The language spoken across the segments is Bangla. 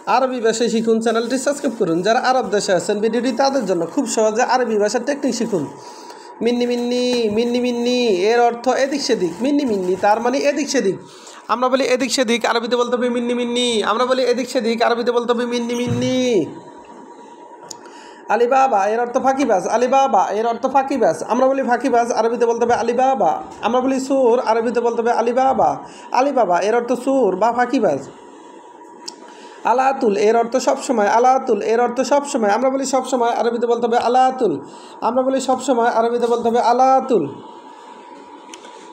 আরবি ভাষা শিখুন চ্যানেলটি সাবস্ক্রাইব করুন। যারা আরব দেশে আছেন ভিডিওটি তাদের জন্য খুব সহজে আরবি ভাষার টেকনিক শিখুন। মিন্নি মিন্নি মিন্নি মিন্নি এর অর্থ এদিক সেদিক। মিন্নি মিন্নি তার মানে এদিক সেদিক। আমরা বলি এদিক সেদিক, আরবিতে বলতে হবে মিন্নি মিন্নি। আমরা বলি এদিক সেদিক, আরবিতে বলতে হবে মিন্নি মিন্নি। আলিবাবা এর অর্থ ফাঁকিবাজ। আলিবাবা এর অর্থ ফাঁকিবাজ। আমরা বলি ফাঁকিবাজ, আরবিতে বলতে হবে আলিবাবা। আমরা বলি সুর, আরবিতে বলতে হবে আলিবাবা। আলিবাবা এর অর্থ সুর বা ফাঁকিবাজ। আলাতুল এর অর্থ সবসময়। আলাতুল এর অর্থ সবসময়। আমরা বলি সবসময়, আরবিতে বলতে হবে আলাতুল। আমরা বলি সবসময়, আরবিতে বলতে হবে আলাতুল।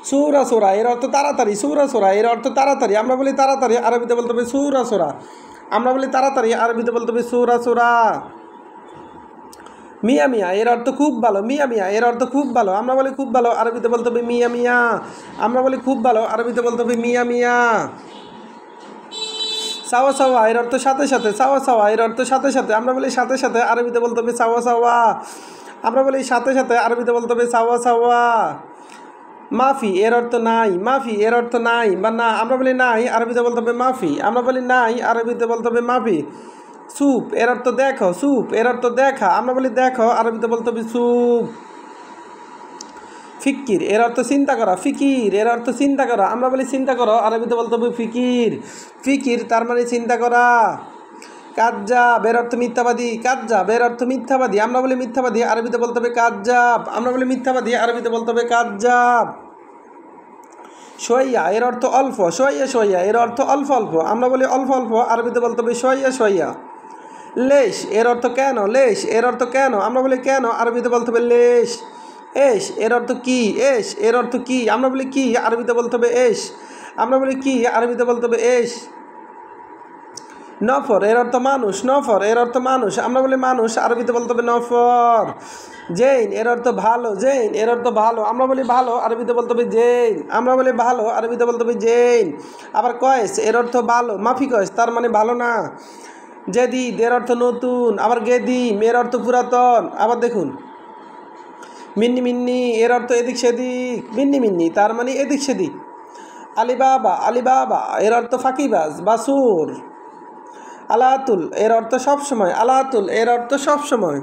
সুরা সোরা এর অর্থ তাড়াতাড়ি। সুরা সোরা এর অর্থ তাড়াতাড়ি। আমরা বলি তাড়াতাড়ি, আরবিতে বলতে হবে সুরা সোরা। আমরা বলি তাড়াতাড়ি, আরবিতে বলতে হবে সুরা সোরা। মিয়া মিয়া এর অর্থ খুব ভালো। মিয়া মিয়া এর অর্থ খুব ভালো। আমরা বলি খুব ভালো, আরবিতে বলতে হবে মিয়া মিয়া। আমরা বলি খুব ভালো, আরবিতে বলতে হবে মিয়া মিয়া। সাওয়া সাওয়া এর অর্থ সাথে সাথে। সাওয়া সাওয়া এর অর্থ সাথে সাথে। আমরা বলি সাথে সাথে, আরবিতে বলতে হবে সাওয়া সাওয়া। আমরা বলি সাথে সাথে, আরবিতে বলতে হবে সাওয়া সাওয়া। মাফি এর অর্থ নাই। মাফি এর অর্থ নাই বা না। আমরা বলি নাই, আরবিতে বলতে হবে মাফি। আমরা বলি নাই, আরবিতে বলতে হবে মাফি। সুপ এর অর্থ দেখো। সুপ এর অর্থ দেখা। আমরা বলি দেখো, আরবিতে বলতে হবে সুপ। ফিকির এর অর্থ চিন্তা করা। ফিকির এর অর্থ চিন্তা করা। আমরা বলি চিন্তা করো, আরবিতে বলতে হবে ফিকির। ফিকির তার মানে চিন্তা করা। কাজ্জাব এর অর্থ মিথ্যাবাদী। কাজ্জাব এর অর্থ মিথ্যাবাদী। আমরা বলি মিথ্যাবাদী, আরবিতে বলতে হবে কাজ্জাব। আমরা বলি মিথ্যাবাদী, আরবিতে বলতে হবে কাজ্জাব। সোয়া এর অর্থ অল্প। সোয়া এর অর্থ অল্প অল্প। আমরা বলি অল্প অল্প, আরবিতে বলতে হবে সোয়া। লেশ এর অর্থ কেন। লেশ এর অর্থ কেন। আমরা বলি কেন, আরবিতে বলতে হবে লেশ। এশ এর অর্থ কি। এশ এর অর্থ কি। আমরা বলি কি, আরবিতে বলতে হবে এশ। আমরা বলি কি, আরবিতে বলতে হবে এশ। নফর এর অর্থ মানুষ। নফর এর অর্থ মানুষ। আমরা বলি মানুষ, আরবিতে বলতে হবে নফর। জৈন এর অর্থ ভালো। জৈন এর অর্থ ভালো। আমরা বলি ভালো, আরবিতে বলতে হবে জৈন। আমরা বলি ভালো, আরবিতে বলতে হবে জৈন। আবার কয়েস এর অর্থ ভালো। মাফি কয়েস তার মানে ভালো না। জেদিদ এর অর্থ নতুন। আবার গেদিম এর অর্থ পুরাতন। আবার দেখুন মিন্নি মিন্নি এর অর্থ এদিক সেদিক। মিন্নি মিন্নি তার মানে এদিক সেদিক। আলিবাবা আলিবাবা এর অর্থ ফাঁকিবাজ বা সুর। আলাতুল এর অর্থ সবসময়। আলাতুল এর অর্থ সবসময়।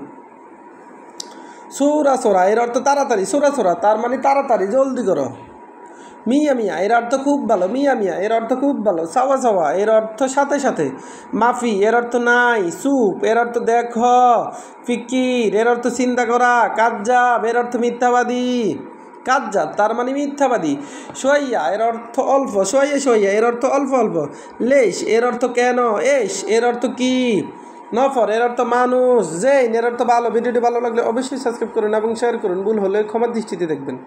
সুরা সোরা এর অর্থ তাড়াতাড়ি। সুরা সোরা তার মানে তাড়াতাড়ি, জলদি করো। মিয়া মিয়া এর অর্থ খুব ভালো। মিয়া মিয়া এর অর্থ খুব ভালো। সাওয়া সাওয়া এর অর্থ সাথে সাথে। মাফি এর অর্থ নাই। সুপ এর অর্থ দেখো। ফিকির এর অর্থ চিন্তা করা। কাজ্জাব এর অর্থ মিথ্যাবাদী। কাজ্জাব তার মানে মিথ্যাবাদী। সোয়া এর অর্থ অল্প। সোয়া এর অর্থ অল্প অল্প। লেশ এর অর্থ কেন। এশ এর অর্থ কি। নফর এর অর্থ মানুষ। জৈন এর অর্থ ভালো। ভিডিওটি ভালো লাগলে অবশ্যই সাবস্ক্রাইব করুন এবং শেয়ার করুন। ভুল হলে ক্ষমার দৃষ্টিতে দেখবেন।